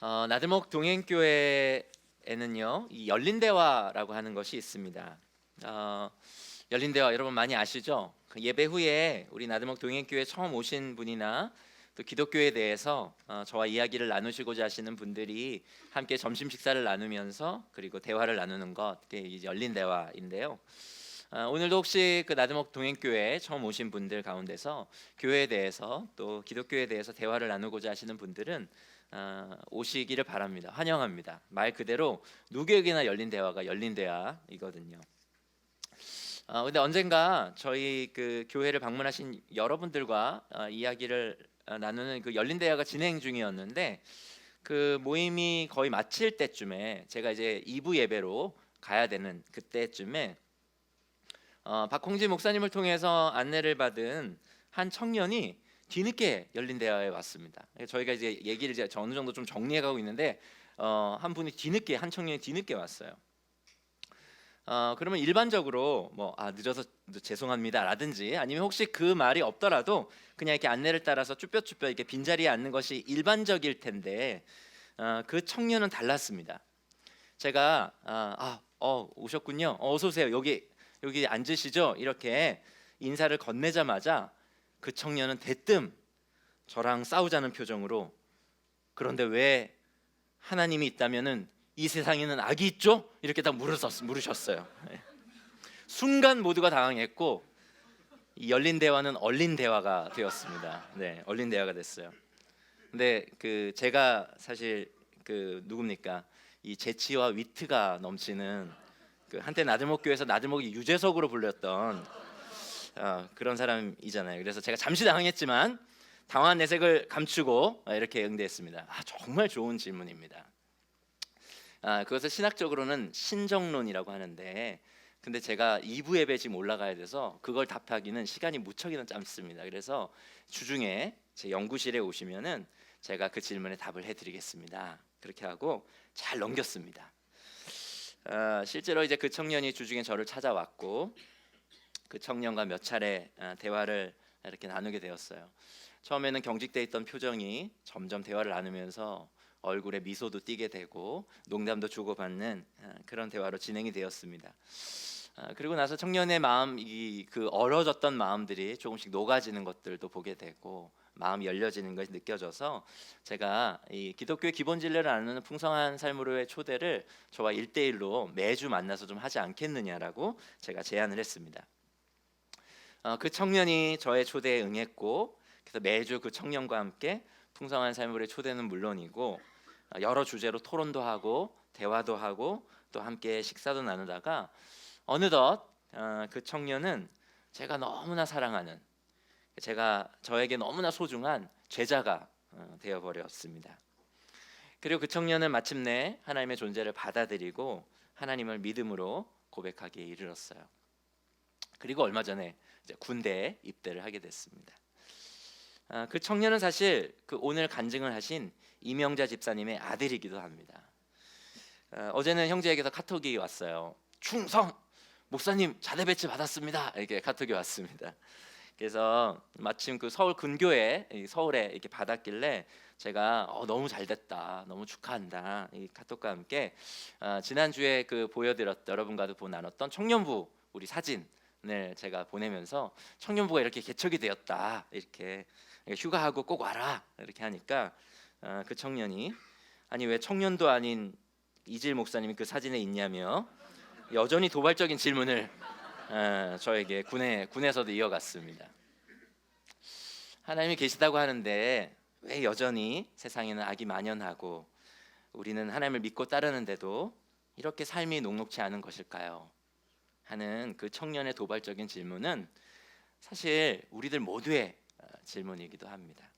나들목 동행교회에는요, 이 열린대화라고 하는 것이 있습니다. 열린대화 여러분 많이 아시죠? 그 예배 후에 우리 나들목 동행교회 처음 오신 분이나 또 기독교에 대해서 저와 이야기를 나누시고자 하시는 분들이 함께 점심 식사를 나누면서 그리고 대화를 나누는 것, 그게 이제 열린대화인데요. 오늘도 혹시 그 나들목 동행교회 처음 오신 분들 가운데서 교회에 대해서 또 기독교에 대해서 대화를 나누고자 하시는 분들은 오시기를 바랍니다. 환영합니다. 말 그대로 누구에게나 열린 대화가 열린 대화이거든요. 근데 언젠가 저희 그 교회를 방문하신 여러분들과 이야기를 나누는 그 열린 대화가 진행 중이었는데, 그 모임이 거의 마칠 때쯤에 제가 이제 2부 예배로 가야 되는 그때쯤에 박홍진 목사님을 통해서 안내를 받은 한 청년이 뒤늦게 열린 대화에 왔습니다. 저희가 이제 얘기를 이제 어느 정도 좀 정리해가고 있는데 한 분이 뒤늦게, 한 청년이 뒤늦게 왔어요. 그러면 일반적으로 뭐 늦어서 죄송합니다라든지, 아니면 혹시 그 말이 없더라도 그냥 이렇게 안내를 따라서 쭈뼛쭈뼛 이렇게 빈자리에 앉는 것이 일반적일 텐데, 그 청년은 달랐습니다. 제가 오셨군요. 어서 오세요. 여기 앉으시죠. 이렇게 인사를 건네자마자 그 청년은 대뜸 저랑 싸우자는 표정으로, 그런데 왜 하나님이 있다면은 이 세상에는 악이 있죠? 이렇게 딱 물으셨어요. 순간 모두가 당황했고, 이 열린 대화는 얼린 대화가 되었습니다. 네, 얼린 대화가 됐어요. 근데 그 제가 사실 그 누굽니까? 이 재치와 위트가 넘치는, 그 한때 나들목교에서 나들목이 유재석으로 불렸던 그런 사람이잖아요. 그래서 제가 잠시 당황했지만 당황한 내색을 감추고 이렇게 응대했습니다. 정말 좋은 질문입니다. 그것을 신학적으로는 신정론이라고 하는데, 근데 제가 2부 예배 지금 올라가야 돼서 그걸 답하기는 시간이 무척이나 짧습니다. 그래서 주중에 제 연구실에 오시면은 제가 그 질문에 답을 해드리겠습니다. 그렇게 하고 잘 넘겼습니다. 실제로 이제 그 청년이 주중에 저를 찾아왔고, 그 청년과 몇 차례 대화를 이렇게 나누게 되었어요. 처음에는 경직돼 있던 표정이 점점 대화를 나누면서 얼굴에 미소도 띠게 되고 농담도 주고받는 그런 대화로 진행이 되었습니다. 그리고 나서 청년의 마음, 그 얼어졌던 마음들이 조금씩 녹아지는 것들도 보게 되고 마음이 열려지는 것이 느껴져서, 제가 이 기독교의 기본 진리를 나누는 풍성한 삶으로의 초대를 저와 1대1로 매주 만나서 좀 하지 않겠느냐라고 제가 제안을 했습니다. 그 청년이 저의 초대에 응했고, 그래서 매주 그 청년과 함께 풍성한 삶으로의 초대는 물론이고 여러 주제로 토론도 하고 대화도 하고 또 함께 식사도 나누다가 어느덧 그 청년은 제가 너무나 사랑하는, 저에게 너무나 소중한 제자가 되어버렸습니다. 그리고 그 청년은 마침내 하나님의 존재를 받아들이고 하나님을 믿음으로 고백하기에 이르렀어요. 그리고 얼마 전에 이제 군대에 입대를 하게 됐습니다. 그 청년은 사실 그 오늘 간증을 하신 이명자 집사님의 아들이기도 합니다. 어제는 형제에게서 카톡이 왔어요. 충성! 목사님 자대 배치 받았습니다. 이렇게 카톡이 왔습니다. 그래서 마침 그 서울 근교에, 서울에 이렇게 받았길래 제가 너무 잘됐다, 너무 축하한다, 이 카톡과 함께 지난주에 그 보여드렸던, 여러분과도 나눴던 청년부 우리 사진을 제가 보내면서 청년부가 이렇게 개척이 되었다, 이렇게 휴가하고 꼭 와라 이렇게 하니까 그 청년이, 아니 왜 청년도 아닌 이질 목사님이 그 사진에 있냐며 여전히 도발적인 질문을 저에게 군에서도 이어갔습니다. 하나님이 계시다고 하는데 왜 여전히 세상에는 악이 만연하고 우리는 하나님을 믿고 따르는데도 이렇게 삶이 녹록지 않은 것일까요? 하는 그 청년의 도발적인 질문은 사실 우리들 모두의 질문이기도 합니다.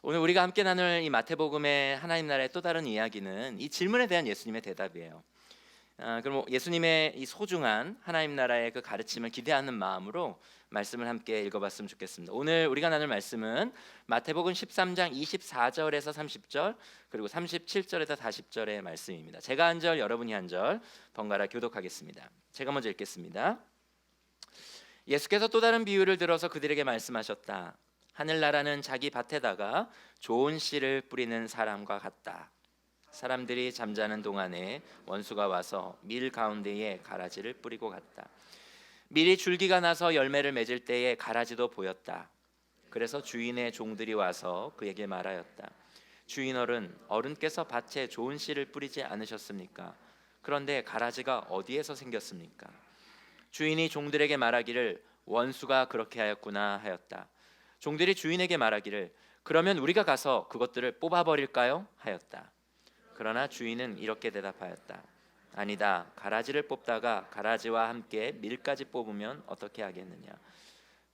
오늘 우리가 함께 나눌 이 마태복음의 하나님 나라의 또 다른 이야기는 이 질문에 대한 예수님의 대답이에요. 그럼 예수님의 이 소중한 하나님 나라의 그 가르침을 기대하는 마음으로 말씀을 함께 읽어봤으면 좋겠습니다. 오늘 우리가 나눌 말씀은 마태복음 13장 24절에서 30절, 그리고 37절에서 40절의 말씀입니다. 제가 한 절, 여러분이 한 절 번갈아 교독하겠습니다. 제가 먼저 읽겠습니다. 예수께서 또 다른 비유를 들어서 그들에게 말씀하셨다. 하늘나라는 자기 밭에다가 좋은 씨를 뿌리는 사람과 같다. 사람들이 잠자는 동안에 원수가 와서 밀 가운데에 가라지를 뿌리고 갔다. 밀이 줄기가 나서 열매를 맺을 때에 가라지도 보였다. 그래서 주인의 종들이 와서 그에게 말하였다. 주인 어른께서 밭에 좋은 씨를 뿌리지 않으셨습니까? 그런데 가라지가 어디에서 생겼습니까? 주인이 종들에게 말하기를 원수가 그렇게 하였구나 하였다. 종들이 주인에게 말하기를 그러면 우리가 가서 그것들을 뽑아버릴까요? 하였다. 그러나 주인은 이렇게 대답하였다. 아니다. 가라지를 뽑다가 가라지와 함께 밀까지 뽑으면 어떻게 하겠느냐?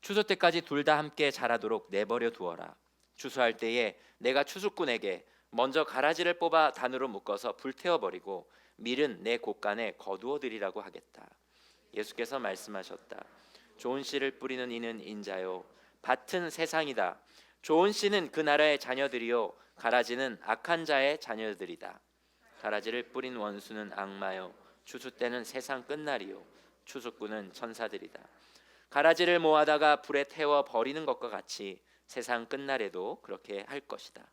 추수 때까지 둘 다 함께 자라도록 내버려 두어라. 추수할 때에 내가 추수꾼에게 먼저 가라지를 뽑아 단으로 묶어서 불태워 버리고 밀은 내 곳간에 거두어 드리라고 하겠다. 예수께서 말씀하셨다. 좋은 씨를 뿌리는 이는 인자요 밭은 세상이다. 좋은 씨는 그 나라의 자녀들이요 가라지는 악한 자의 자녀들이다. 가라지를 뿌린 원수는 악마요 추수 때는 세상 끝날이요 추수꾼은 천사들이다. 가라지를 모아다가 불에 태워 버리는 것과 같이 세상 끝날에도 그렇게 할 것이다.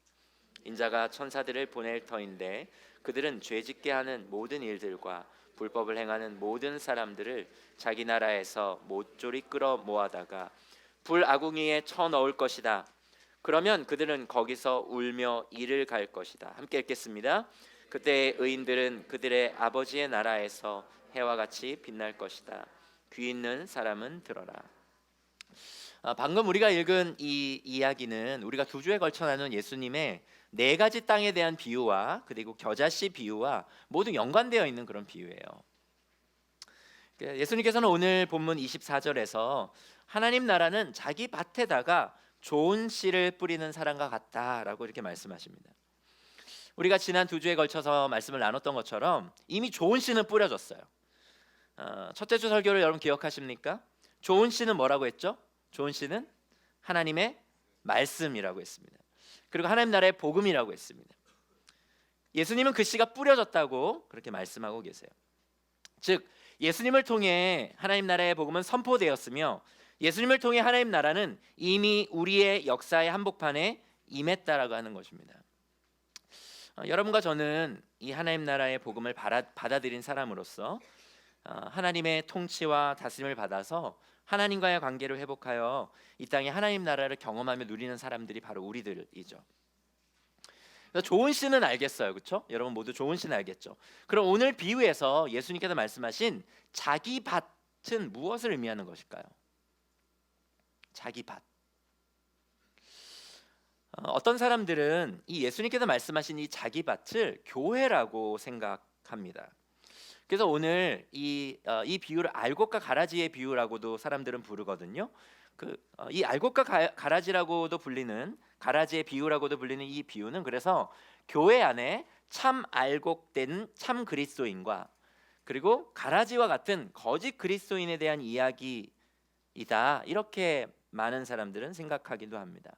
인자가 천사들을 보낼 터인데 그들은 죄짓게 하는 모든 일들과 불법을 행하는 모든 사람들을 자기 나라에서 모조리 끌어 모아다가 불 아궁이에 쳐 넣을 것이다. 그러면 그들은 거기서 울며 이를 갈 것이다. 함께 읽겠습니다. 그때 의인들은 그들의 아버지의 나라에서 해와 같이 빛날 것이다. 귀 있는 사람은 들어라. 방금 우리가 읽은 이 이야기는 우리가 두 주에 걸쳐 나눈 예수님의 네 가지 땅에 대한 비유와 그리고 겨자씨 비유와 모두 연관되어 있는 그런 비유예요. 예수님께서는 오늘 본문 24절에서 하나님 나라는 자기 밭에다가 좋은 씨를 뿌리는 사람과 같다라고 이렇게 말씀하십니다. 우리가 지난 두 주에 걸쳐서 말씀을 나눴던 것처럼 이미 좋은 씨는 뿌려졌어요. 첫째 주 설교를 여러분 기억하십니까? 좋은 씨는 뭐라고 했죠? 좋은 씨는 하나님의 말씀이라고 했습니다. 그리고 하나님 나라의 복음이라고 했습니다. 예수님은 그 씨가 뿌려졌다고 그렇게 말씀하고 계세요. 즉 예수님을 통해 하나님 나라의 복음은 선포되었으며 예수님을 통해 하나님 나라는 이미 우리의 역사의 한복판에 임했다라고 하는 것입니다. 여러분과 저는 이 하나님 나라의 복음을 받아들인 사람으로서 하나님의 통치와 다스림을 받아서 하나님과의 관계를 회복하여 이 땅에 하나님 나라를 경험하며 누리는 사람들이 바로 우리들이죠. 좋은 씨는 알겠어요, 그렇죠? 여러분 모두 좋은 씨는 알겠죠. 그럼 오늘 비유에서 예수님께서 말씀하신 자기 밭은 무엇을 의미하는 것일까요? 자기 밭. 어떤 사람들은 이 예수님께서 말씀하신 이 자기 밭을 교회라고 생각합니다. 그래서 오늘 이 비유를 알곡과 가라지의 비유라고도 사람들은 부르거든요. 이 알곡과 가라지라고도 불리는 가라지의 비유라고도 불리는 이 비유는 그래서 교회 안에 참 알곡된 참 그리스도인과 그리고 가라지와 같은 거짓 그리스도인에 대한 이야기이다. 이렇게 많은 사람들은 생각하기도 합니다.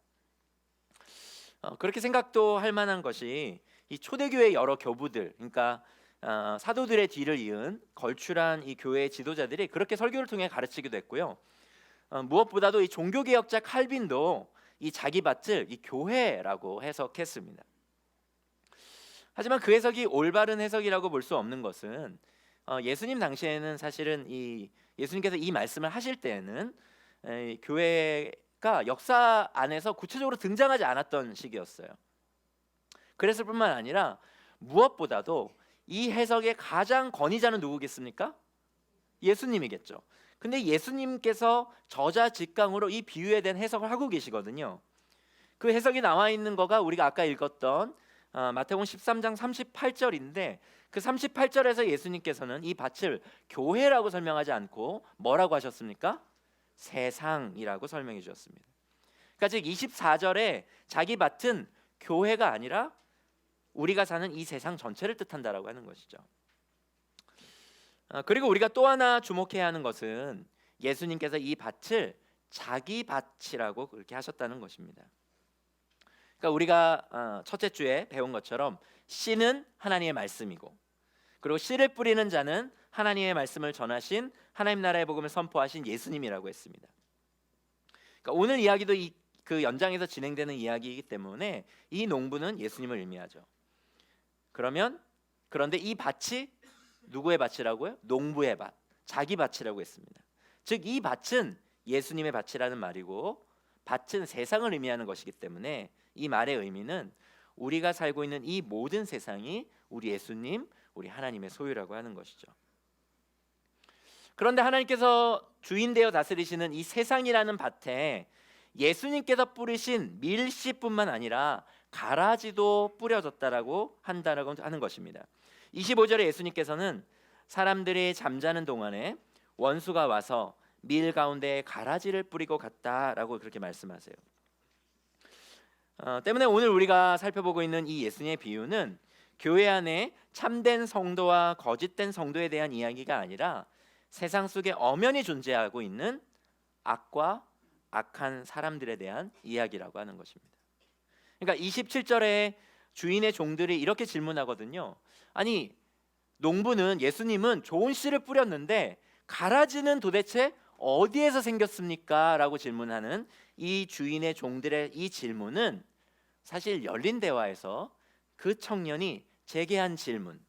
그렇게 생각도 할 만한 것이 이 초대교회 여러 교부들, 그러니까 사도들의 뒤를 이은 걸출한 이 교회의 지도자들이 그렇게 설교를 통해 가르치기도 했고요. 무엇보다도 이 종교개혁자 칼빈도 이 자기 밭을 이 교회라고 해석했습니다. 하지만 그 해석이 올바른 해석이라고 볼 수 없는 것은 예수님 당시에는 사실은 이 예수님께서 이 말씀을 하실 때에는 교회가 역사 안에서 구체적으로 등장하지 않았던 시기였어요. 그랬을 뿐만 아니라 무엇보다도 이 해석의 가장 권위자는 누구겠습니까? 예수님이겠죠. 근데 예수님께서 저자직강으로 이 비유에 대한 해석을 하고 계시거든요. 그 해석이 나와 있는 거가 우리가 아까 읽었던 마태복음 13장 38절인데 그 38절에서 예수님께서는 이 밭을 교회라고 설명하지 않고 뭐라고 하셨습니까? 세상이라고 설명해 주셨습니다. 그러니까 즉 24절에 자기 밭은 교회가 아니라 우리가 사는 이 세상 전체를 뜻한다라고 하는 것이죠. 그리고 우리가 또 하나 주목해야 하는 것은 예수님께서 이 밭을 자기 밭이라고 그렇게 하셨다는 것입니다. 그러니까 우리가 첫째 주에 배운 것처럼 씨는 하나님의 말씀이고 그리고 씨를 뿌리는 자는 하나님의 말씀을 전하신 하나님 나라의 복음을 선포하신 예수님이라고 했습니다. 그러니까 오늘 이야기도 그 연장에서 진행되는 이야기이기 때문에 이 농부는 예수님을 의미하죠. 그런데 이 밭이 누구의 밭이라고요? 농부의 밭, 자기 밭이라고 했습니다. 즉 이 밭은 예수님의 밭이라는 말이고 밭은 세상을 의미하는 것이기 때문에 이 말의 의미는 우리가 살고 있는 이 모든 세상이 우리 예수님, 우리 하나님의 소유라고 하는 것이죠. 그런데 하나님께서 주인 되어 다스리시는 이 세상이라는 밭에 예수님께서 뿌리신 밀씨뿐만 아니라 가라지도 뿌려졌다라고 한다라고 하는 것입니다. 25절에 예수님께서는 사람들이 잠자는 동안에 원수가 와서 밀 가운데 가라지를 뿌리고 갔다라고 그렇게 말씀하세요. 때문에 오늘 우리가 살펴보고 있는 이 예수님의 비유는 교회 안에 참된 성도와 거짓된 성도에 대한 이야기가 아니라 세상 속에 엄연히 존재하고 있는 악과 악한 사람들에 대한 이야기라고 하는 것입니다. 그러니까 27절에 주인의 종들이 이렇게 질문하거든요. 아니, 농부는 예수님은 좋은 씨를 뿌렸는데 가라지는 도대체 어디에서 생겼습니까? 라고 질문하는 이 주인의 종들의 이 질문은 사실 열린 대화에서 그 청년이 제기한 질문,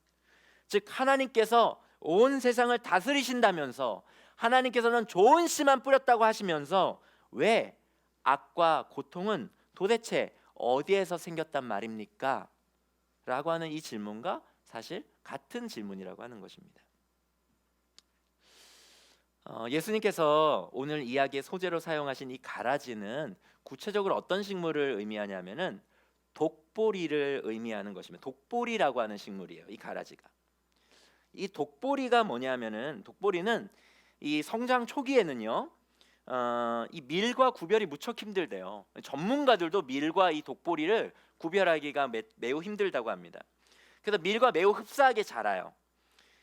즉 하나님께서 온 세상을 다스리신다면서 하나님께서는 좋은 씨만 뿌렸다고 하시면서 왜 악과 고통은 도대체 어디에서 생겼단 말입니까? 라고 하는 이 질문과 사실 같은 질문이라고 하는 것입니다. 예수님께서 오늘 이야기의 소재로 사용하신 이 가라지는 구체적으로 어떤 식물을 의미하냐면은 독보리를 의미하는 것입니다. 독보리라고 하는 식물이에요. 이 가라지가. 이 독보리가 뭐냐면은 독보리는 이 성장 초기에는요, 이 밀과 구별이 무척 힘들대요. 전문가들도 밀과 이 독보리를 구별하기가 매우 힘들다고 합니다. 그래서 밀과 매우 흡사하게 자라요.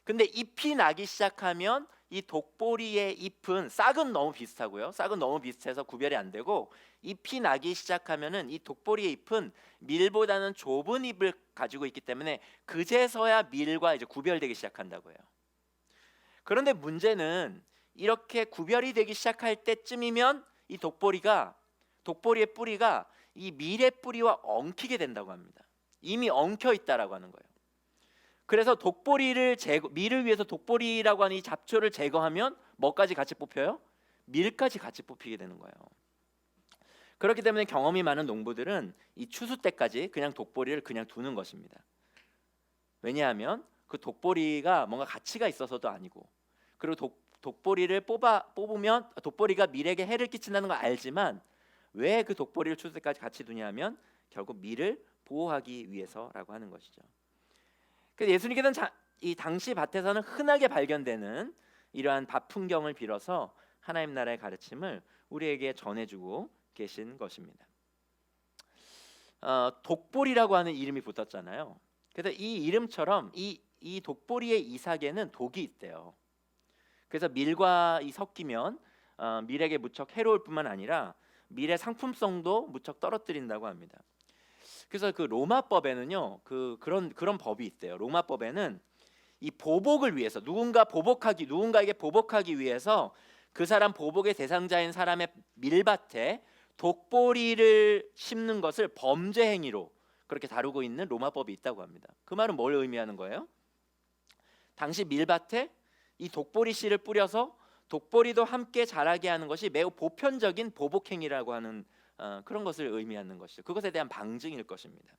근데 잎이 나기 시작하면 이 독보리의 잎은 싹은 너무 비슷하고요. 싹은 너무 비슷해서 구별이 안 되고 잎이 나기 시작하면은 이 독보리의 잎은 밀보다는 좁은 잎을 가지고 있기 때문에 그제서야 밀과 이제 구별되기 시작한다고 해요. 그런데 문제는 이렇게 구별이 되기 시작할 때쯤이면 이 독보리의 뿌리가 이 밀의 뿌리와 엉키게 된다고 합니다. 이미 엉켜 있다라고 하는 거예요. 그래서 밀을 위해서 독보리라고 하는 이 잡초를 제거하면 뭐까지 같이 뽑혀요? 밀까지 같이 뽑히게 되는 거예요. 그렇기 때문에 경험이 많은 농부들은 이 추수 때까지 그냥 독보리를 그냥 두는 것입니다. 왜냐하면 그 독보리가 뭔가 가치가 있어서도 아니고, 그리고 독보리를 뽑으면 독보리가 밀에게 해를 끼친다는 걸 알지만 왜 그 독보리를 추수 때까지 같이 두냐면 결국 밀을 보호하기 위해서라고 하는 것이죠. 그래서 예수님께서는 이 당시 밭에서는 흔하게 발견되는 이러한 밭 풍경을 빌어서 하나님 나라의 가르침을 우리에게 전해주고 계신 것입니다. 독보리라고 하는 이름이 붙었잖아요. 그래서 이 이름처럼 이 독보리의 이삭에는 독이 있대요. 그래서 밀과 섞이면 밀에게 무척 해로울 뿐만 아니라 밀의 상품성도 무척 떨어뜨린다고 합니다. 그래서 그 로마법에는요, 그런 법이 있대요. 로마법에는 이 보복을 위해서 누군가에게 보복하기 위해서 그 사람 보복의 대상자인 사람의 밀밭에 독보리를 심는 것을 범죄 행위로 그렇게 다루고 있는 로마법이 있다고 합니다. 그 말은 뭘 의미하는 거예요? 당시 밀밭에 이 독보리 씨를 뿌려서 독보리도 함께 자라게 하는 것이 매우 보편적인 보복 행위라고 하는 그런 것을 의미하는 것이죠. 그것에 대한 방증일 것입니다.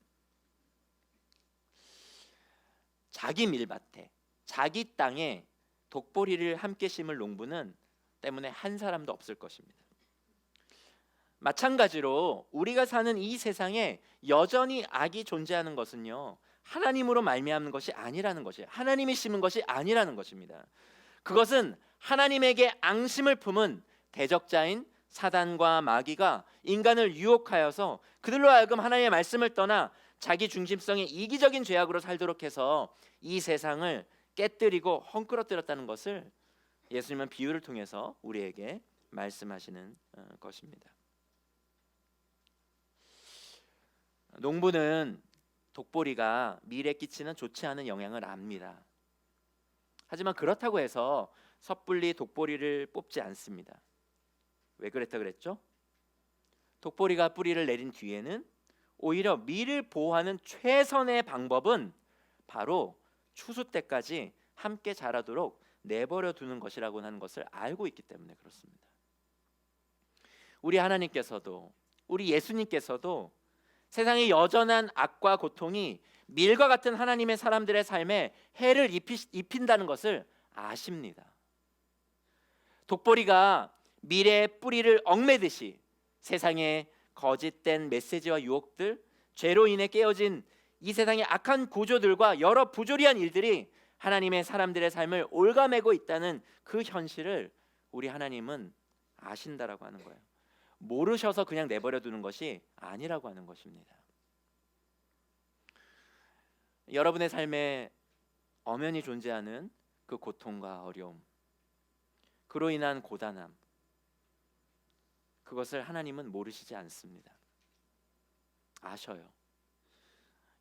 자기 밀밭에, 자기 땅에 독보리를 함께 심을 농부는 때문에 한 사람도 없을 것입니다. 마찬가지로 우리가 사는 이 세상에 여전히 악이 존재하는 것은요, 하나님으로 말미암는 것이 아니라는 것이에요. 하나님이 심은 것이 아니라는 것입니다. 그것은 하나님에게 앙심을 품은 대적자인 사단과 마귀가 인간을 유혹하여서 그들로 하여금 하나님의 말씀을 떠나 자기 중심성의 이기적인 죄악으로 살도록 해서 이 세상을 깨뜨리고 헝클어뜨렸다는 것을 예수님은 비유를 통해서 우리에게 말씀하시는 것입니다. 농부는 독보리가 밀에 끼치는 좋지 않은 영향을 압니다. 하지만 그렇다고 해서 섣불리 독보리를 뽑지 않습니다. 왜 그랬다 그랬죠? 독보리가 뿌리를 내린 뒤에는 오히려 밀을 보호하는 최선의 방법은 바로 추수 때까지 함께 자라도록 내버려 두는 것이라고 하는 것을 알고 있기 때문에 그렇습니다. 우리 하나님께서도, 우리 예수님께서도 세상의 여전한 악과 고통이 밀과 같은 하나님의 사람들의 삶에 해를 입힌다는 것을 아십니다. 독보리가 밀의 뿌리를 얽매듯이 세상의 거짓된 메시지와 유혹들, 죄로 인해 깨어진 이 세상의 악한 구조들과 여러 부조리한 일들이 하나님의 사람들의 삶을 올가매고 있다는 그 현실을 우리 하나님은 아신다라고 하는 거예요. 모르셔서 그냥 내버려 두는 것이 아니라고 하는 것입니다. 여러분의 삶에 엄연히 존재하는 그 고통과 어려움, 그로 인한 고단함, 그것을 하나님은 모르시지 않습니다. 아셔요.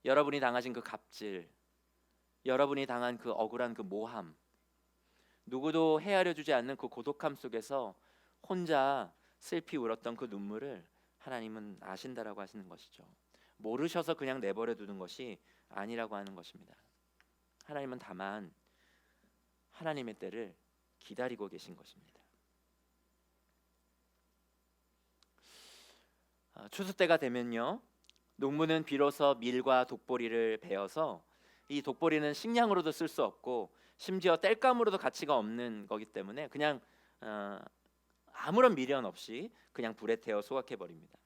여러분이 당하신 그 갑질, 여러분이 당한 그 억울한 그 모함, 누구도 헤아려 주지 않는 그 고독함 속에서 혼자 슬피 울었던 그 눈물을 하나님은 아신다라고 하시는 것이죠. 모르셔서 그냥 내버려 두는 것이 아니라고 하는 것입니다. 하나님은 다만 하나님의 때를 기다리고 계신 것입니다. 추수 때가 되면요, 농부는 비로소 밀과 독보리를 베어서, 이 독보리는 식량으로도 쓸 수 없고 심지어 땔감으로도 가치가 없는 거기 때문에 그냥 아무런 미련 없이 그냥 불에 태워 소각해 버립니다.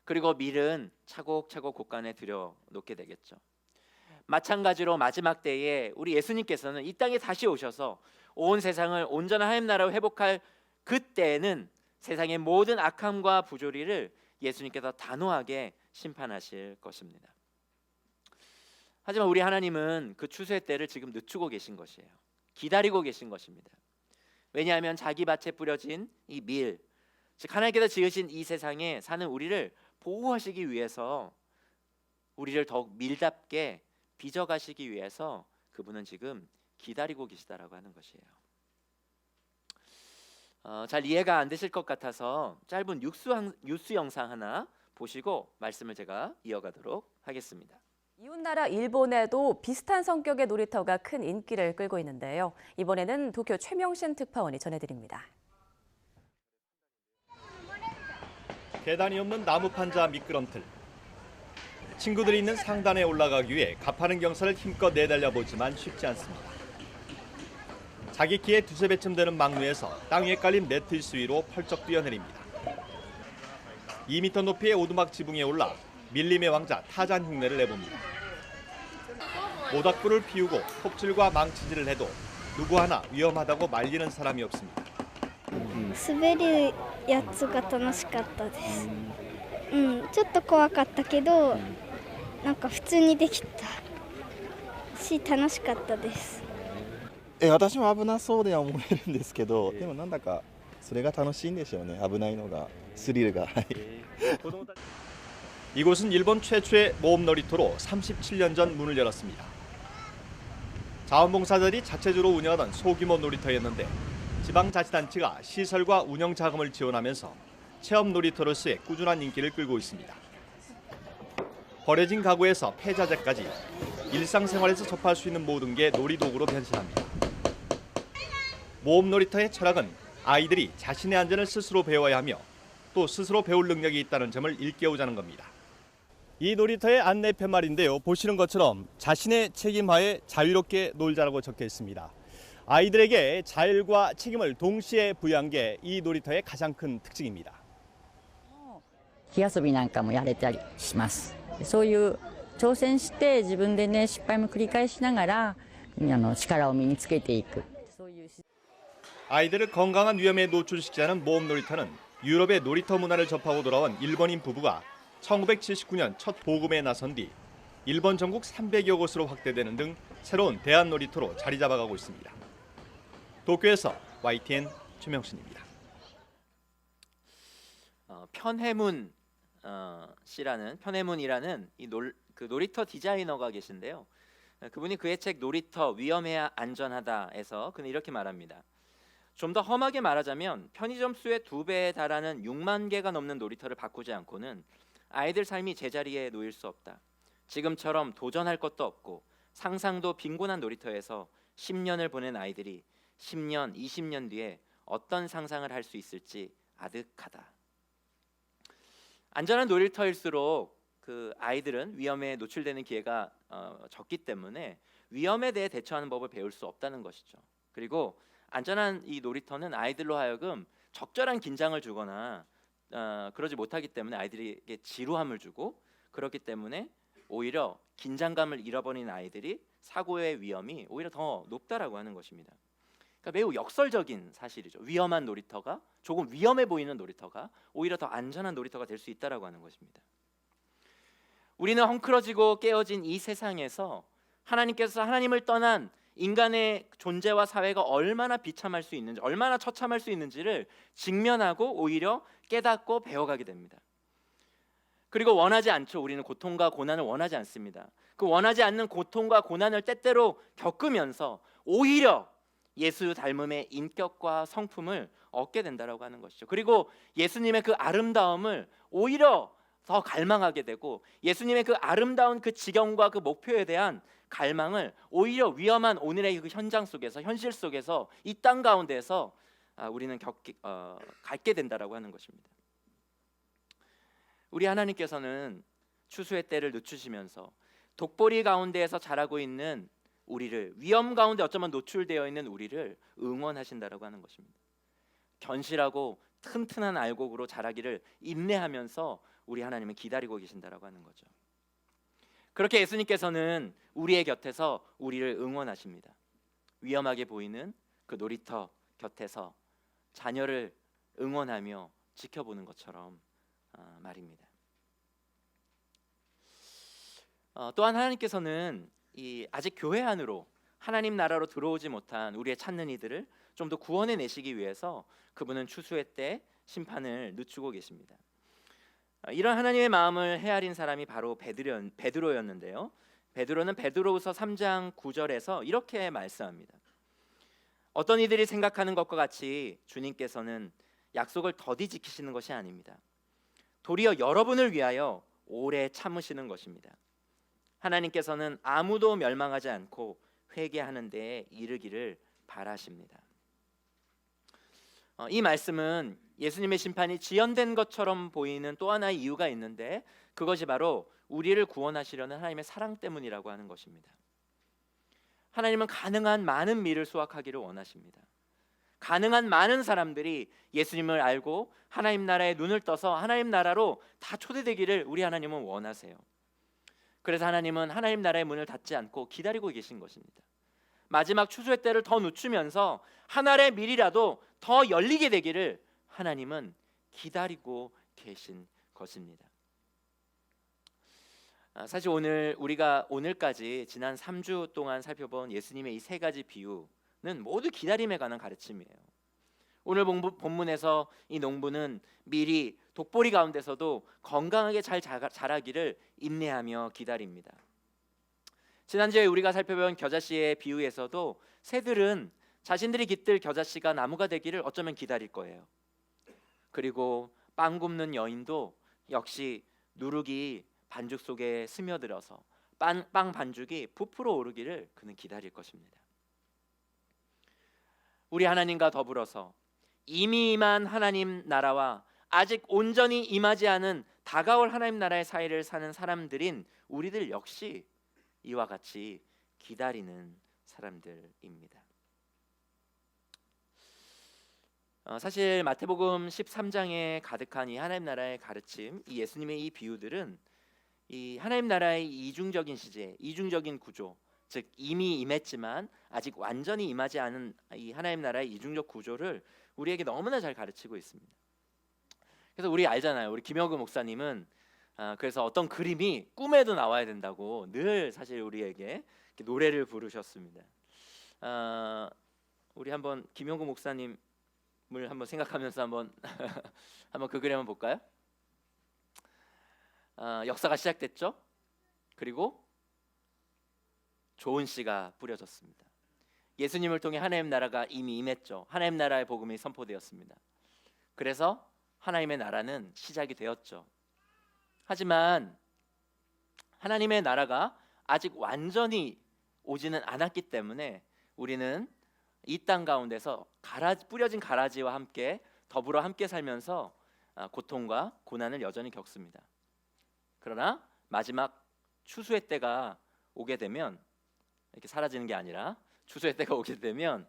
그리고 밀은 차곡차곡 곳간에 들여 놓게 되겠죠. 마찬가지로 마지막 때에 우리 예수님께서는 이 땅에 다시 오셔서 온 세상을 온전한 하나님 나라로 회복할 그때에는 세상의 모든 악함과 부조리를 예수님께서 단호하게 심판하실 것입니다. 하지만 우리 하나님은 그 추수의 때를 지금 늦추고 계신 것이에요. 기다리고 계신 것입니다. 왜냐하면 자기 밭에 뿌려진 이 밀, 즉 하나님께서 지으신 이 세상에 사는 우리를 보호하시기 위해서, 우리를 더욱 밀답게 빚어가시기 위해서 그분은 지금 기다리고 계시다라고 하는 것이에요. 잘 이해가 안 되실 것 같아서 짧은 뉴스 영상 하나 보시고 말씀을 제가 이어가도록 하겠습니다. 이웃나라 일본에도 비슷한 성격의 놀이터가 큰 인기를 끌고 있는데요. 이번에는 도쿄 최명신 특파원이 전해드립니다. 계단이 없는 나무 판자 미끄럼틀. 친구들이 있는 상단에 올라가기 위해 가파른 경사를 힘껏 내달려보지만 쉽지 않습니다. 자기 키의 두세 배쯤 되는 막루에서 땅 위에 깔린 매트리스 위로 펄쩍 뛰어내립니다. 2m 높이의 오두막 지붕에 올라 밀림의 왕자 타잔 흉내를 내봅니다. 모닥불을 피우고 톱질과 망치질을 해도 누구 하나 위험하다고 말리는 사람이 없습니다. 滑るやつが楽しかったです。ちょっと怖かったけど、なんか普通にできたし楽しかったです。私も危なそうでは思えるんですけど、でもなんだかそれが楽しいんでしょうね。危ないのが、スリルが。이곳은 일본 최초의 모험 놀이터로 37년 전 문을 열었습니다. 자원봉사자들이 자체적으로 운영하던 소규모 놀이터였는데 지방자치단체가 시설과 운영 자금을 지원하면서 체험 놀이터로서의 꾸준한 인기를 끌고 있습니다. 버려진 가구에서 폐자재까지 일상생활에서 접할 수 있는 모든 게 놀이도구로 변신합니다. 모험 놀이터의 철학은 아이들이 자신의 안전을 스스로 배워야 하며 또 스스로 배울 능력이 있다는 점을 일깨우자는 겁니다. 이 놀이터의 안내 팻말인데요. 보시는 것처럼 자신의 책임하에 자유롭게 놀자라고 적혀 있습니다. 아이들에게 자율과 책임을 동시에 부여한 게 이 놀이터의 가장 큰 특징입니다. 火遊びなんかもやれたりします。そういう挑戦して自分でね失敗も繰り返しながら力を身につけていく。 아이들을 건강한 위험에 노출시키지 않은 모험 놀이터는 유럽의 놀이터 문화를 접하고 돌아온 일본인 부부가 1979년 첫 보급에 나선 뒤 일본 전국 300여 곳으로 확대되는 등 새로운 대안 놀이터로 자리 잡아가고 있습니다. 도쿄에서 YTN 최명신입니다. 편해문이라는 이 놀이터 디자이너가 계신데요. 그분이 그의 책 놀이터 위험해야 안전하다에서 그는 이렇게 말합니다. 좀 더 험하게 말하자면 편의점 수의 2배에 달하는 6만 개가 넘는 놀이터를 바꾸지 않고는 아이들 삶이 제자리에 놓일 수 없다. 지금처럼 도전할 것도 없고 상상도 빈곤한 놀이터에서 10년을 보낸 아이들이 10년, 20년 뒤에 어떤 상상을 할 수 있을지 아득하다. 안전한 놀이터일수록 그 아이들은 위험에 노출되는 기회가 적기 때문에 위험에 대해 대처하는 법을 배울 수 없다는 것이죠. 그리고 안전한 이 놀이터는 아이들로 하여금 적절한 긴장을 주거나 그러지 못하기 때문에 아이들에게 지루함을 주고, 그렇기 때문에 오히려 긴장감을 잃어버린 아이들이 사고의 위험이 오히려 더 높다라고 하는 것입니다. 그러니까 매우 역설적인 사실이죠. 위험한 놀이터가, 조금 위험해 보이는 놀이터가 오히려 더 안전한 놀이터가 될 수 있다라고 하는 것입니다. 우리는 헝클어지고 깨어진 이 세상에서 하나님께서 하나님을 떠난 인간의 존재와 사회가 얼마나 비참할 수 있는지, 얼마나 처참할 수 있는지를 직면하고 오히려 깨닫고 배워가게 됩니다. 그리고 원하지 않죠. 우리는 고통과 고난을 원하지 않습니다. 그 원하지 않는 고통과 고난을 때때로 겪으면서 오히려 예수 닮음의 인격과 성품을 얻게 된다라고 하는 것이죠. 그리고 예수님의 그 아름다움을 오히려 더 갈망하게 되고, 예수님의 그 아름다운 그 지경과 그 목표에 대한 갈망을 오히려 위험한 오늘의 그 현장 속에서, 현실 속에서, 이 땅 가운데서 우리는 갖게 된다라고 하는 것입니다. 우리 하나님께서는 추수의 때를 늦추시면서 독보리 가운데에서 자라고 있는 우리를, 위험 가운데 어쩌면 노출되어 있는 우리를 응원하신다라고 하는 것입니다. 견실하고 튼튼한 알곡으로 자라기를 인내하면서 우리 하나님은 기다리고 계신다라고 하는 거죠. 그렇게 예수님께서는 우리의 곁에서 우리를 응원하십니다. 위험하게 보이는 그 놀이터 곁에서 자녀를 응원하며 지켜보는 것처럼 말입니다. 또한 하나님께서는 아직 교회 안으로, 하나님 나라로 들어오지 못한 우리의 찾는 이들을 좀 더 구원해 내시기 위해서 그분은 추수의 때 심판을 늦추고 계십니다. 이런 하나님의 마음을 헤아린 사람이 바로 베드로였는데요. 베드로는 베드로후서 3장 9절에서 이렇게 말씀합니다. 어떤 이들이 생각하는 것과 같이 주님께서는 약속을 더디 지키시는 것이 아닙니다. 도리어 여러분을 위하여 오래 참으시는 것입니다. 하나님께서는 아무도 멸망하지 않고 회개하는 데에 이르기를 바라십니다. 이 말씀은 예수님의 심판이 지연된 것처럼 보이는 또 하나의 이유가 있는데, 그것이 바로 우리를 구원하시려는 하나님의 사랑 때문이라고 하는 것입니다. 하나님은 가능한 많은 미를 수확하기를 원하십니다. 가능한 많은 사람들이 예수님을 알고 하나님 나라에 눈을 떠서 하나님 나라로 다 초대되기를 우리 하나님은 원하세요. 그래서 하나님은 하나님 나라의 문을 닫지 않고 기다리고 계신 것입니다. 마지막 추수의 때를 더 늦추면서 하늘의 밀이라도 더 열리게 되기를 하나님은 기다리고 계신 것입니다. 사실 우리가 오늘까지 지난 3주 동안 살펴본 예수님의 이 세 가지 비유는 모두 기다림에 관한 가르침이에요. 오늘 본문에서 이 농부는 밀이 독보리 가운데서도 건강하게 잘 자라기를 인내하며 기다립니다. 지난주에 우리가 살펴본 겨자씨의 비유에서도 새들은 자신들이 깃들 겨자씨가 나무가 되기를 어쩌면 기다릴 거예요. 그리고 빵 굽는 여인도 역시 누룩이 반죽 속에 스며들어서 빵 반죽이 부풀어 오르기를 그는 기다릴 것입니다. 우리 하나님과 더불어서 이미 임한 하나님 나라와 아직 온전히 임하지 않은 다가올 하나님 나라의 사이를 사는 사람들인 우리들 역시 이와 같이 기다리는 사람들입니다. 사실 마태복음 13장에 가득한 이 하나님 나라의 가르침, 이 예수님의 이 비유들은 이 하나님 나라의 이중적인 시제, 이중적인 구조, 즉 이미 임했지만 아직 완전히 임하지 않은 이 하나님 나라의 이중적 구조를 우리에게 너무나 잘 가르치고 있습니다. 그래서 우리 알잖아요. 우리 김영구 목사님은 그래서 어떤 그림이 꿈에도 나와야 된다고 늘 사실 우리에게 이렇게 노래를 부르셨습니다. 우리 한번 김영구 목사님을 한번 생각하면서 한번 그 그림 한번 볼까요? 역사가 시작됐죠. 그리고 좋은 씨가 뿌려졌습니다. 예수님을 통해 하나님 나라가 이미 임했죠. 하나님 나라의 복음이 선포되었습니다. 그래서 하나님의 나라는 시작이 되었죠. 하지만 하나님의 나라가 아직 완전히 오지는 않았기 때문에 우리는 이 땅 가운데서 뿌려진 가라지와 함께 더불어 함께 살면서 고통과 고난을 여전히 겪습니다. 그러나 마지막 추수의 때가 오게 되면, 이렇게 사라지는 게 아니라 추수의 때가 오게 되면,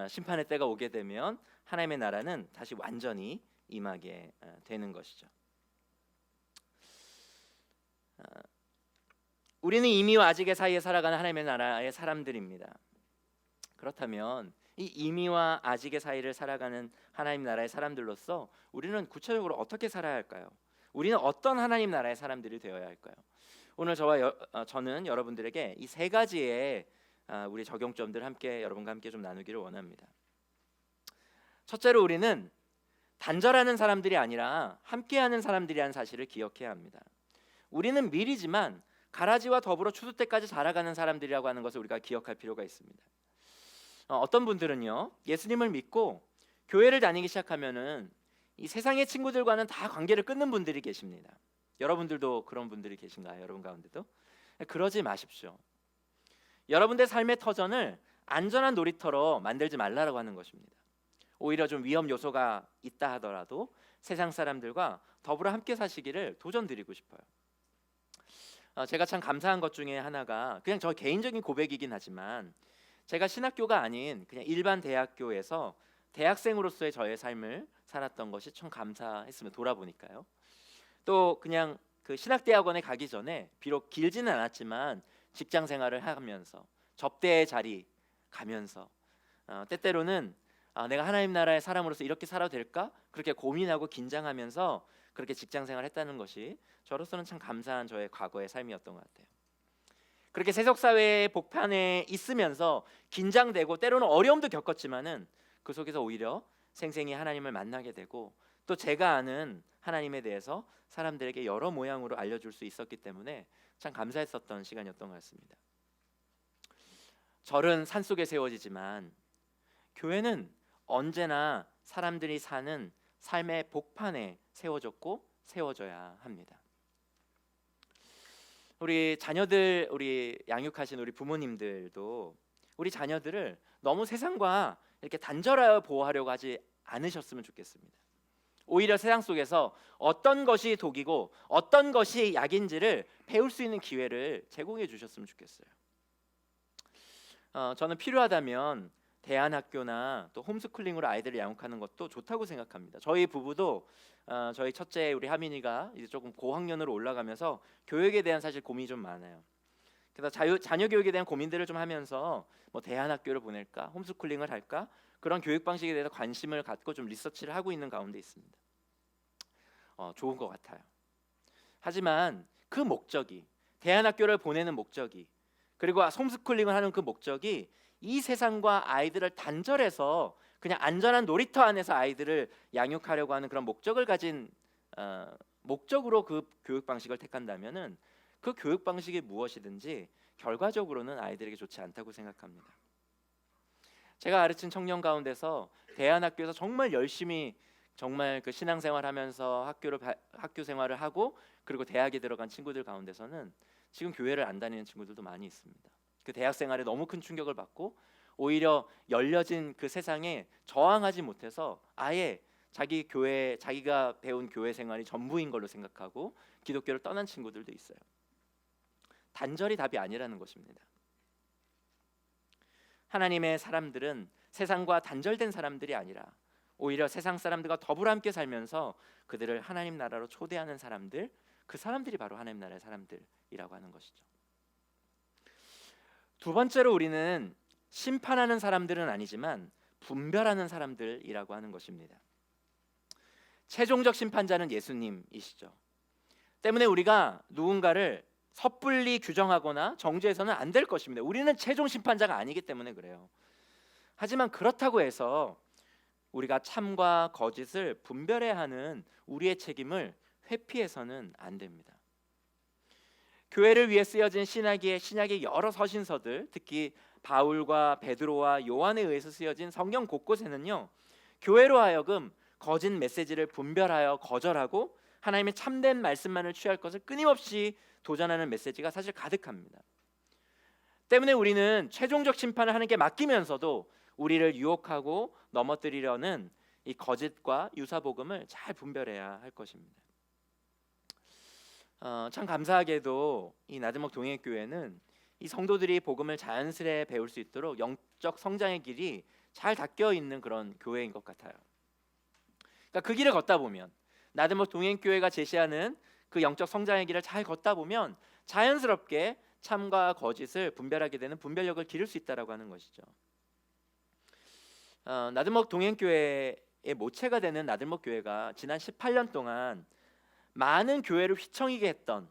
심판의 때가 오게 되면 하나님의 나라는 다시 완전히 임하게 되는 것이죠. 우리는 이미와 아직의 사이에 살아가는 하나님의 나라의 사람들입니다. 그렇다면 이 이미와 아직의 사이를 살아가는 하나님 나라의 사람들로서 우리는 구체적으로 어떻게 살아야 할까요? 우리는 어떤 하나님 나라의 사람들이 되어야 할까요? 오늘 저는 여러분들에게 이 세 가지의 우리 적용점들 여러분과 함께 좀 나누기를 원합니다. 첫째로 우리는 단절하는 사람들이 아니라 함께하는 사람들이라는 사실을 기억해야 합니다. 우리는 밀이지만 가라지와 더불어 추수 때까지 자라가는 사람들이라고 하는 것을 우리가 기억할 필요가 있습니다. 어떤 분들은요, 예수님을 믿고 교회를 다니기 시작하면은 이 세상의 친구들과는 다 관계를 끊는 분들이 계십니다. 여러분들도 그런 분들이 계신가요? 여러분 가운데도? 그러지 마십시오. 여러분들 삶의 터전을 안전한 놀이터로 만들지 말라고 하는 것입니다. 오히려 좀 위험 요소가 있다 하더라도 세상 사람들과 더불어 함께 사시기를 도전드리고 싶어요. 제가 참 감사한 것 중에 하나가, 그냥 저 개인적인 고백이긴 하지만, 제가 신학교가 아닌 그냥 일반 대학교에서 대학생으로서의 저의 삶을 살았던 것이 참 감사했으면 돌아보니까요. 또 그냥 그 신학대학원에 가기 전에 비록 길지는 않았지만 직장 생활을 하면서 접대의 자리 가면서 때때로는 내가 하나님 나라의 사람으로서 이렇게 살아도 될까? 그렇게 고민하고 긴장하면서 그렇게 직장 생활을 했다는 것이 저로서는 참 감사한 저의 과거의 삶이었던 것 같아요. 그렇게 세속사회의 복판에 있으면서 긴장되고 때로는 어려움도 겪었지만은 그 속에서 오히려 생생히 하나님을 만나게 되고, 또 제가 아는 하나님에 대해서 사람들에게 여러 모양으로 알려줄 수 있었기 때문에 참 감사했었던 시간이었던 것 같습니다. 절은 산속에 세워지지만 교회는 언제나 사람들이 사는 삶의 복판에 세워졌고 세워져야 합니다. 우리 자녀들, 우리 양육하신 우리 부모님들도 우리 자녀들을 너무 세상과 이렇게 단절하여 보호하려고 하지 않으셨으면 좋겠습니다. 오히려 세상 속에서 어떤 것이 독이고 어떤 것이 약인지를 배울 수 있는 기회를 제공해 주셨으면 좋겠어요. 저는 필요하다면 대안학교나 또 홈스쿨링으로 아이들을 양육하는 것도 좋다고 생각합니다. 저희 부부도 저희 첫째 우리 하민이가 이제 조금 고학년으로 올라가면서 교육에 대한 사실 고민이 좀 많아요. 그래서 자녀 교육에 대한 고민들을 좀 하면서 뭐 대안학교를 보낼까, 홈스쿨링을 할까, 그런 교육 방식에 대해서 관심을 갖고 좀 리서치를 하고 있는 가운데 있습니다. 좋은 것 같아요. 하지만 그 목적이, 대안학교를 보내는 목적이, 그리고 홈스쿨링을 하는 그 목적이 이 세상과 아이들을 단절해서 그냥 안전한 놀이터 안에서 아이들을 양육하려고 하는 그런 목적을 가진 목적으로 그 교육 방식을 택한다면은 그 교육 방식이 무엇이든지 결과적으로는 아이들에게 좋지 않다고 생각합니다. 제가 가르친 청년 가운데서 대안학교에서 정말 열심히 정말 그 신앙생활하면서 학교 생활을 하고 그리고 대학에 들어간 친구들 가운데서는 지금 교회를 안 다니는 친구들도 많이 있습니다. 그 대학 생활에 너무 큰 충격을 받고 오히려 열려진 그 세상에 저항하지 못해서 아예 자기가 배운 교회 생활이 전부인 걸로 생각하고 기독교를 떠난 친구들도 있어요. 단절이 답이 아니라는 것입니다. 하나님의 사람들은 세상과 단절된 사람들이 아니라 오히려 세상 사람들과 더불어 함께 살면서 그들을 하나님 나라로 초대하는 사람들, 그 사람들이 바로 하나님 나라의 사람들이라고 하는 것이죠. 두 번째로 우리는 심판하는 사람들은 아니지만 분별하는 사람들이라고 하는 것입니다. 최종적 심판자는 예수님이시죠. 때문에 우리가 누군가를 섣불리 규정하거나 정죄해서는 안 될 것입니다. 우리는 최종 심판자가 아니기 때문에 그래요. 하지만 그렇다고 해서 우리가 참과 거짓을 분별해야 하는 우리의 책임을 회피해서는 안 됩니다. 교회를 위해 쓰여진 신약의 여러 서신서들, 특히 바울과 베드로와 요한에 의해서 쓰여진 성경 곳곳에는요, 교회로 하여금 거짓 메시지를 분별하여 거절하고 하나님의 참된 말씀만을 취할 것을 끊임없이 도전하는 메시지가 사실 가득합니다. 때문에 우리는 최종적 심판을 하나님께 맡기면서도 우리를 유혹하고 넘어뜨리려는 이 거짓과 유사복음을 잘 분별해야 할 것입니다. 참 감사하게도 이 나들목 동행교회는 이 성도들이 복음을 자연스레 배울 수 있도록 영적 성장의 길이 잘 닦여 있는 그런 교회인 것 같아요. 그러니까 그 길을 걷다 보면, 나들목 동행교회가 제시하는 그 영적 성장의 길을 잘 걷다 보면 자연스럽게 참과 거짓을 분별하게 되는 분별력을 기를 수 있다라고 하는 것이죠. 나들목 동행교회의 모체가 되는 나들목 교회가 지난 18년 동안 많은 교회를 휘청이게 했던,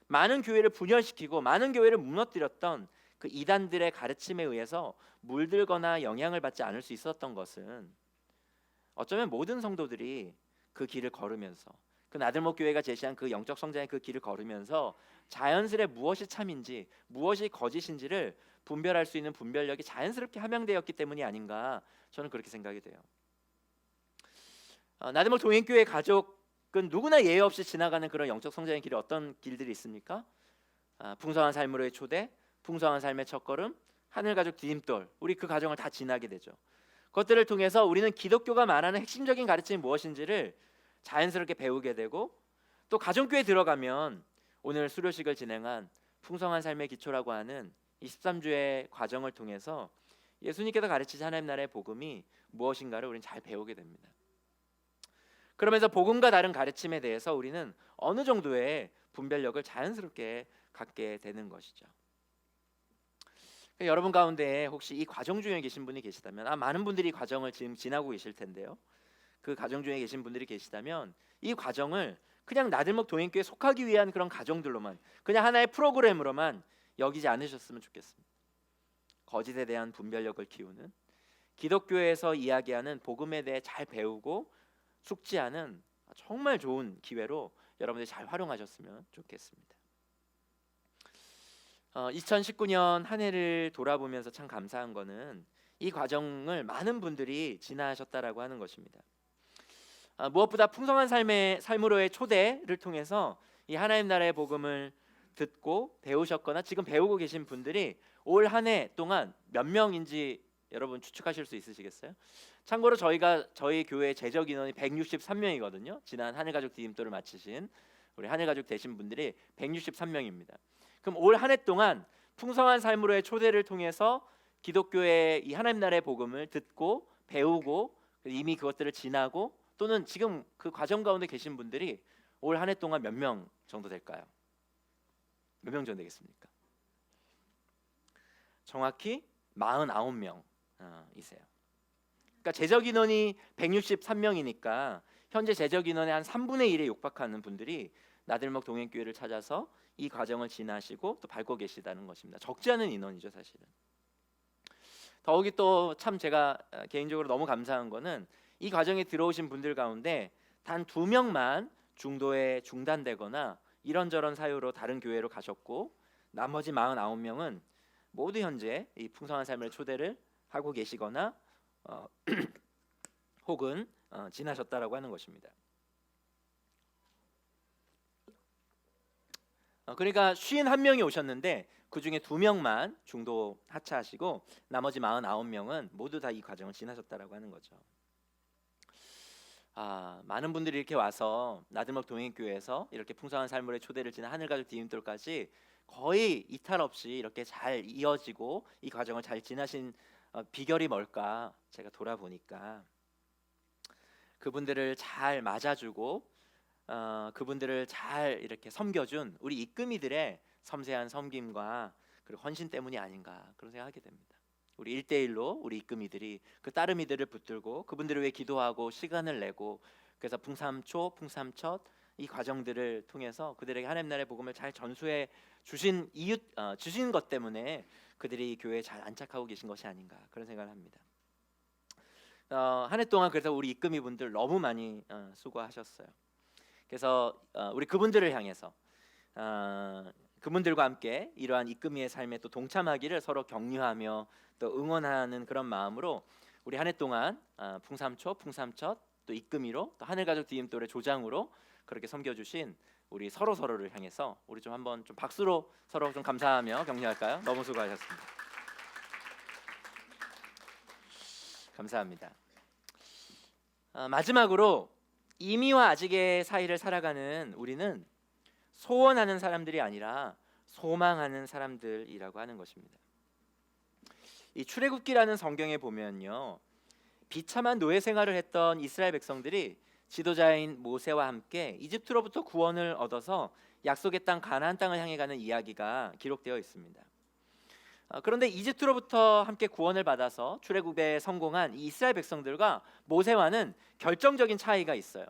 많은 교회를 분열시키고 많은 교회를 무너뜨렸던 그 이단들의 가르침에 의해서 물들거나 영향을 받지 않을 수 있었던 것은, 어쩌면 모든 성도들이 그 길을 걸으면서, 그 나들목 교회가 제시한 그 영적 성장의 그 길을 걸으면서 자연스레 무엇이 참인지 무엇이 거짓인지를 분별할 수 있는 분별력이 자연스럽게 함양되었기 때문이 아닌가, 저는 그렇게 생각이 돼요. 나들목 동행교회 가족은 누구나 예외 없이 지나가는 그런 영적 성장의 길이 어떤 길들이 있습니까? 풍성한 삶으로의 초대, 풍성한 삶의 첫걸음, 하늘가족 디딤돌, 우리 그 과정을 다 지나게 되죠. 그것들을 통해서 우리는 기독교가 말하는 핵심적인 가르침이 무엇인지를 자연스럽게 배우게 되고, 또 가정교회에 들어가면 오늘 수료식을 진행한 풍성한 삶의 기초라고 하는 23주의 과정을 통해서 예수님께서 가르치신 하나님 나라의 복음이 무엇인가를 우리는 잘 배우게 됩니다. 그러면서 복음과 다른 가르침에 대해서 우리는 어느 정도의 분별력을 자연스럽게 갖게 되는 것이죠. 여러분 가운데 혹시 이 과정 중에 계신 분이 계시다면, 많은 분들이 이 과정을 지금 지나고 계실 텐데요, 그 과정 중에 계신 분들이 계시다면 이 과정을 그냥 나들목 동행교회에 속하기 위한 그런 과정들로만, 그냥 하나의 프로그램으로만 여기지 않으셨으면 좋겠습니다. 거짓에 대한 분별력을 키우는, 기독교에서 이야기하는 복음에 대해 잘 배우고 숙지하는 정말 좋은 기회로 여러분들이 잘 활용하셨으면 좋겠습니다. 2019년 한 해를 돌아보면서 참 감사한 거는 이 과정을 많은 분들이 지나셨다라고 하는 것입니다. 무엇보다 풍성한 삶으로의 초대를 통해서 이 하나님 나라의 복음을 듣고 배우셨거나 지금 배우고 계신 분들이 올 한 해 동안 몇 명인지 여러분 추측하실 수 있으시겠어요? 참고로 저희 교회 재적 인원이 163명이거든요. 지난 하늘가족 디딤돌을 마치신 우리 하늘가족 되신 분들이 163명입니다. 그럼 올 한 해 동안 풍성한 삶으로의 초대를 통해서 기독교의 이 하나님 나라의 복음을 듣고 배우고 이미 그것들을 지나고 또는 지금 그 과정 가운데 계신 분들이 올 한 해 동안 몇 명 정도 될까요? 몇 명 정도 되겠습니까? 정확히 49명 이세요. 그러니까 재적 인원이 163명이니까 현재 재적 인원의 한 3분의 1에 육박하는 분들이 나들목 동행교회를 찾아서 이 과정을 지나시고 또 밟고 계시다는 것입니다. 적지 않은 인원이죠, 사실은. 더욱이 또 참 제가 개인적으로 너무 감사한 거는 이 과정에 들어오신 분들 가운데 단 2명만 중도에 중단되거나 이런저런 사유로 다른 교회로 가셨고, 나머지 49명은 모두 현재 이 풍성한 삶의 초대를 하고 계시거나 혹은 지나셨다라고 하는 것입니다. 그러니까 51명이 오셨는데 그 중에 2명만 중도 하차하시고 나머지 49명은 모두 다 이 과정을 지나셨다라고 하는 거죠. 많은 분들이 이렇게 와서 나들목 동행교회에서 이렇게 풍성한 삶으로의 초대를 지난 하늘가족 디딤돌까지 거의 이탈 없이 이렇게 잘 이어지고 이 과정을 잘 지나신 비결이 뭘까 제가 돌아보니까, 그분들을 잘 맞아주고 그분들을 잘 이렇게 섬겨준 우리 이끄미들의 섬세한 섬김과 그리고 헌신 때문이 아닌가 그런 생각하게 됩니다. 우리 1대1로 우리 이끄미들이 그 따르미들을 붙들고 그분들을 위해 기도하고 시간을 내고, 그래서 풍삼초, 풍삼첫 이 과정들을 통해서 그들에게 하나님 나라의 복음을 잘 전수해 주신 주신 것 때문에 그들이 이 교회에 잘 안착하고 계신 것이 아닌가 그런 생각을 합니다. 한 해 동안 그래서 우리 이끄미 분들 너무 많이 수고하셨어요. 그래서 우리 그분들을 향해서 그분들과 함께 이러한 이끄미의 삶에 또 동참하기를 서로 격려하며 또 응원하는 그런 마음으로 우리 한 해 동안 풍삼초, 풍삼첫 또 이끄미로 또 하늘가족 디딤돌의 조장으로 그렇게 섬겨주신 우리 서로를 향해서 우리 좀 한번 좀 박수로 서로 좀 감사하며 격려할까요? 너무 수고하셨습니다. 감사합니다. 마지막으로 이미와 아직의 사이를 살아가는 우리는 소원하는 사람들이 아니라 소망하는 사람들이라고 하는 것입니다. 이 출애굽기라는 성경에 보면요, 비참한 노예 생활을 했던 이스라엘 백성들이 지도자인 모세와 함께 이집트로부터 구원을 얻어서 약속의 땅 가나안 땅을 향해 가는 이야기가 기록되어 있습니다. 그런데 이집트로부터 함께 구원을 받아서 출애굽에 성공한 이 이스라엘 백성들과 모세와는 결정적인 차이가 있어요.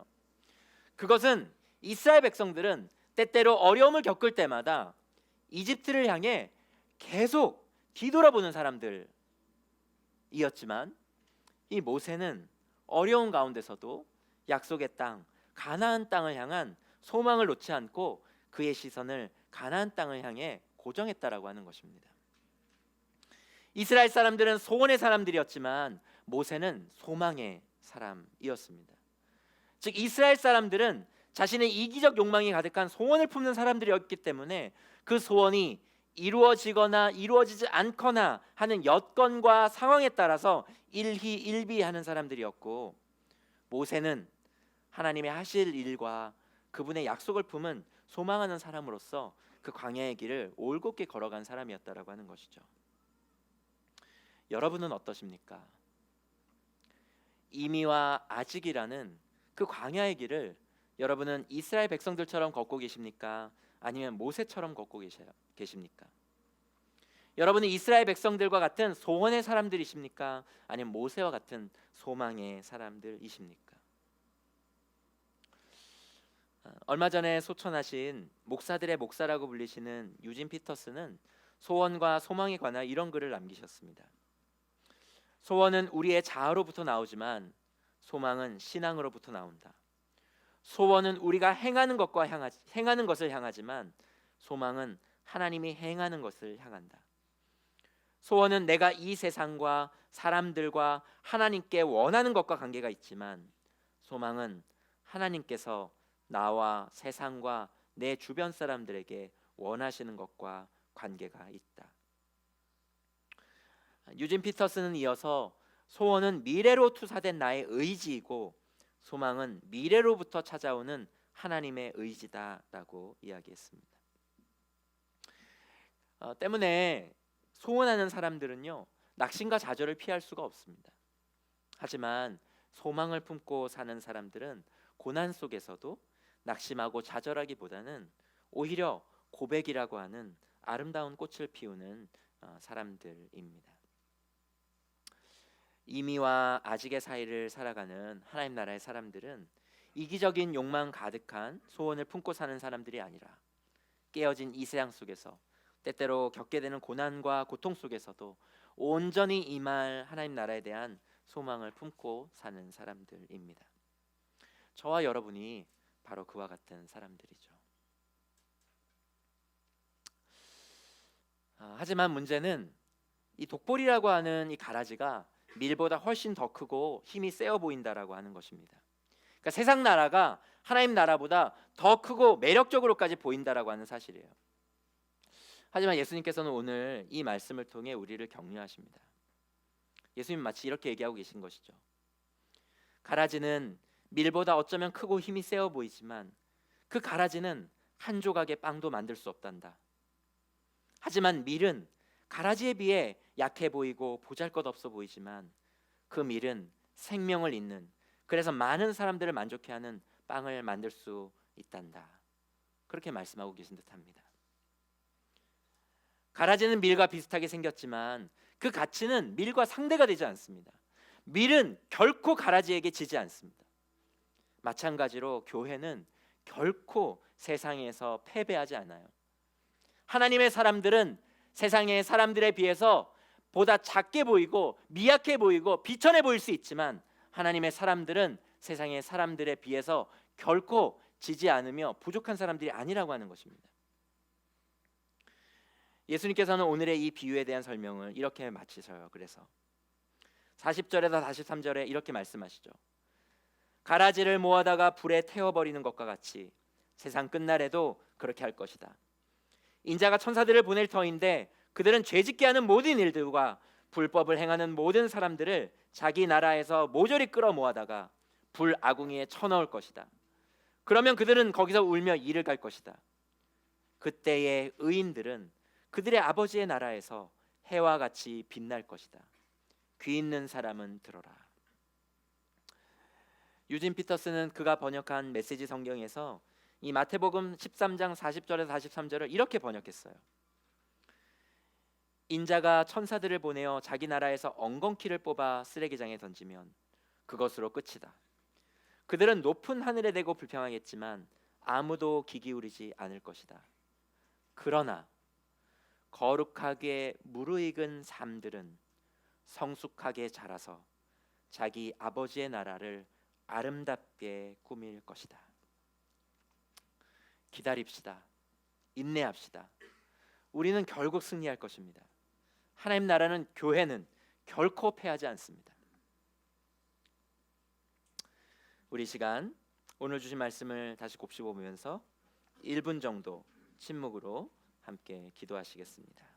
그것은 이스라엘 백성들은 때때로 어려움을 겪을 때마다 이집트를 향해 계속 뒤돌아보는 사람들이었지만, 이 모세는 어려운 가운데서도 약속의 땅 가나안 땅을 향한 소망을 놓지 않고 그의 시선을 가나안 땅을 향해 고정했다라고 하는 것입니다. 이스라엘 사람들은 소원의 사람들이었지만 모세는 소망의 사람이었습니다. 즉 이스라엘 사람들은 자신의 이기적 욕망이 가득한 소원을 품는 사람들이었기 때문에 그 소원이 이루어지거나 이루어지지 않거나 하는 여건과 상황에 따라서 일희일비하는 사람들이었고, 모세는 하나님의 하실 일과 그분의 약속을 품은 소망하는 사람으로서 그 광야의 길을 올곧게 걸어간 사람이었다라고 하는 것이죠. 여러분은 어떠십니까? 이미와 아직이라는 그 광야의 길을 여러분은 이스라엘 백성들처럼 걷고 계십니까? 아니면 모세처럼 걷고 계십니까? 여러분은 이스라엘 백성들과 같은 소원의 사람들이십니까? 아니면 모세와 같은 소망의 사람들이십니까? 얼마 전에 소천하신 목사들의 목사라고 불리시는 유진 피터스는 소원과 소망에 관한 이런 글을 남기셨습니다. 소원은 우리의 자아로부터 나오지만 소망은 신앙으로부터 나온다. 소원은 우리가 행하는 것을 향하지만 소망은 하나님이 행하는 것을 향한다. 소원은 내가 이 세상과 사람들과 하나님께 원하는 것과 관계가 있지만 소망은 하나님께서 나와 세상과 내 주변 사람들에게 원하시는 것과 관계가 있다. 유진 피터스는 이어서 소원은 미래로 투사된 나의 의지이고 소망은 미래로부터 찾아오는 하나님의 의지다라고 이야기했습니다. 때문에 소원하는 사람들은요, 낙심과 좌절을 피할 수가 없습니다. 하지만 소망을 품고 사는 사람들은 고난 속에서도 낙심하고 좌절하기보다는 오히려 고백이라고 하는 아름다운 꽃을 피우는 사람들입니다. 이미와 아직의 사이를 살아가는 하나님 나라의 사람들은 이기적인 욕망 가득한 소원을 품고 사는 사람들이 아니라 깨어진 이 세상 속에서 때때로 겪게 되는 고난과 고통 속에서도 온전히 임할 하나님 나라에 대한 소망을 품고 사는 사람들입니다. 저와 여러분이 바로 그와 같은 사람들이죠. 하지만 문제는 이 독볼이라고 하는 이 가라지가 밀보다 훨씬 더 크고 힘이 세어 보인다라고 하는 것입니다. 그러니까 세상 나라가 하나님 나라보다 더 크고 매력적으로까지 보인다라고 하는 사실이에요. 하지만 예수님께서는 오늘 이 말씀을 통해 우리를 격려하십니다. 예수님 마치 이렇게 얘기하고 계신 것이죠. 가라지는 밀보다 어쩌면 크고 힘이 세어 보이지만 그 가라지는 한 조각의 빵도 만들 수 없단다. 하지만 밀은 가라지에 비해 약해 보이고 보잘것없어 보이지만 그 밀은 생명을 잇는, 그래서 많은 사람들을 만족해 하는 빵을 만들 수 있단다. 그렇게 말씀하고 계신 듯합니다. 가라지는 밀과 비슷하게 생겼지만 그 가치는 밀과 상대가 되지 않습니다. 밀은 결코 가라지에게 지지 않습니다. 마찬가지로 교회는 결코 세상에서 패배하지 않아요. 하나님의 사람들은 세상의 사람들에 비해서 보다 작게 보이고 미약해 보이고 비천해 보일 수 있지만 하나님의 사람들은 세상의 사람들에 비해서 결코 지지 않으며 부족한 사람들이 아니라고 하는 것입니다. 예수님께서는 오늘의 이 비유에 대한 설명을 이렇게 마치셔요. 그래서 40절에서 43절에 이렇게 말씀하시죠. 가라지를 모아다가 불에 태워버리는 것과 같이 세상 끝날에도 그렇게 할 것이다. 인자가 천사들을 보낼 터인데 그들은 죄짓게 하는 모든 일들과 불법을 행하는 모든 사람들을 자기 나라에서 모조리 끌어모아다가 불아궁이에 쳐넣을 것이다. 그러면 그들은 거기서 울며 이를 갈 것이다. 그때의 의인들은 그들의 아버지의 나라에서 해와 같이 빛날 것이다. 귀 있는 사람은 들어라. 유진 피터스는 그가 번역한 메시지 성경에서 이 마태복음 13장 40절에서 43절을 이렇게 번역했어요. 인자가 천사들을 보내어 자기 나라에서 엉겅퀴를 뽑아 쓰레기장에 던지면 그것으로 끝이다. 그들은 높은 하늘에 대고 불평하겠지만 아무도 귀 기울이지 않을 것이다. 그러나 거룩하게 무르익은 삶들은 성숙하게 자라서 자기 아버지의 나라를 아름답게 꾸밀 것이다. 기다립시다. 인내합시다. 우리는 결국 승리할 것입니다. 하나님 나라는, 교회는 결코 패하지 않습니다. 우리 시간 오늘 주신 말씀을 다시 곱씹어 보면서 1분 정도 침묵으로 함께 기도하시겠습니다.